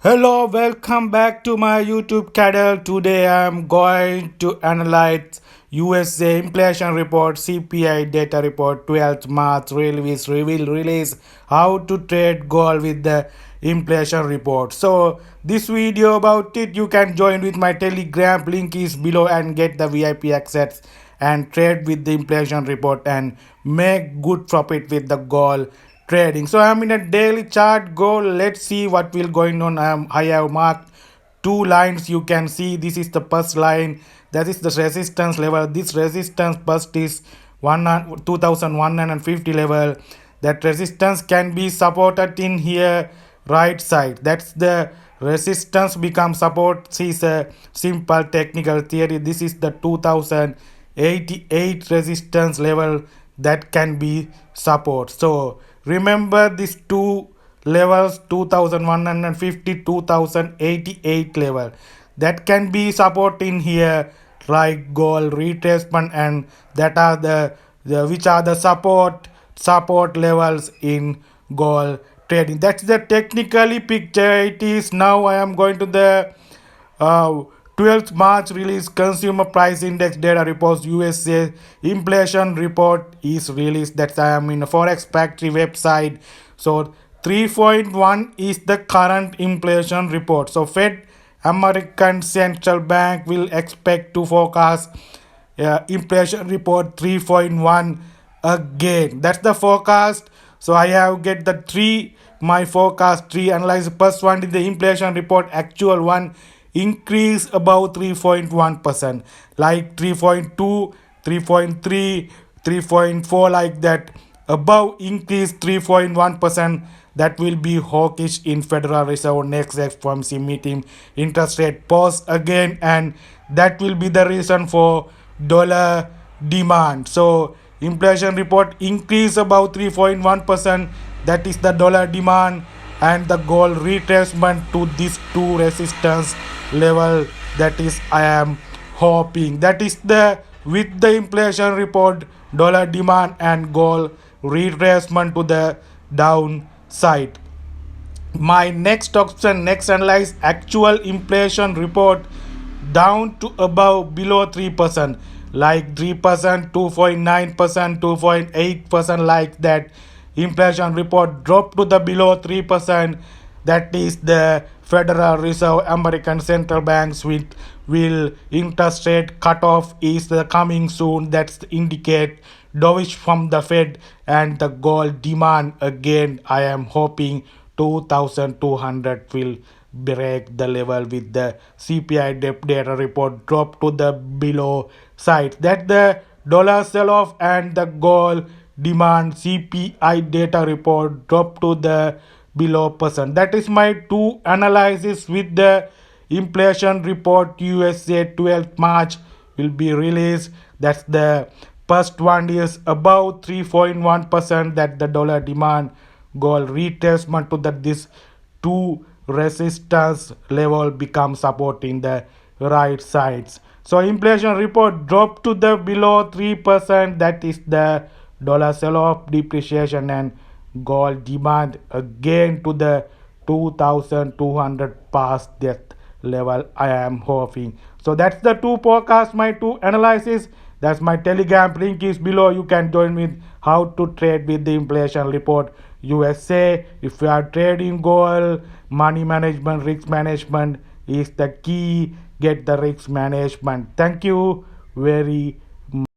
Hello, welcome back to my YouTube channel. Today I'm going to analyze USA inflation report, CPI data report, 12th March release how to trade gold with the inflation report. So this video about it, you can join with my Telegram, link is below, and get the VIP access and trade with the inflation report and make good profit with the gold trading. So I'm in a daily chart goal. Let's see what will going on. I have marked two lines. You can see this is the first line, that is the resistance level. This resistance first is 2150 level. That resistance can be supported in here right side. That's the resistance become support. This is a simple technical theory. This is the 2088 resistance level that can be support. So remember these two levels, 2150, 2088 level, that can be support in here like gold retracement, and that are the which are the support levels in gold trading. That's the technically picture it is. Now I am going to the uh, 12th March release consumer price index data reports. USA inflation report is released. That's I am in a Forex factory website. So 3.1 is the current inflation report. So Fed, American Central Bank, will expect to forecast inflation report 3.1 again. That's the forecast. So I have get the three, my forecast three analyze. First one is the inflation report, actual one increase above 3.1%, like 3.2, 3.3, 3.4, like that. Above increase 3.1%, that will be hawkish in Federal Reserve next FOMC meeting. Interest rate pause again, and that will be the reason for dollar demand. So inflation report increase about 3.1%, that is the dollar demand, and the gold retracement to these two resistance level, that is I am hoping. That is the with the inflation report, dollar demand and gold retracement to the downside. My next option, next analyze actual inflation report down to above below 3%, like 3%, 2.9%, 2.8%, like that. Inflation report drop to the below 3%, that is the Federal Reserve, American Central Banks will interest rate cutoff is the coming soon. That's indicate dovish from the Fed, and the gold demand again I am hoping 2200 will break the level with the CPI data report drop to the below side. That the dollar sell off and the gold demand CPI data report drop to the below percent. That is my two analysis with the inflation report. USA 12th March will be released. That's the first one is above 3.1%, that the dollar demand goal retracement to that this two resistance level become support in the right sides. So inflation report drop to the below 3%, that is the dollar sell off depreciation, and gold demand again to the 2200 past that level I am hoping. So that's the two forecast, my two analysis. That's my Telegram link is below. You can join with how to trade with the inflation report USA. If you are trading gold, money management, risk management is the key. Get the risk management. Thank you very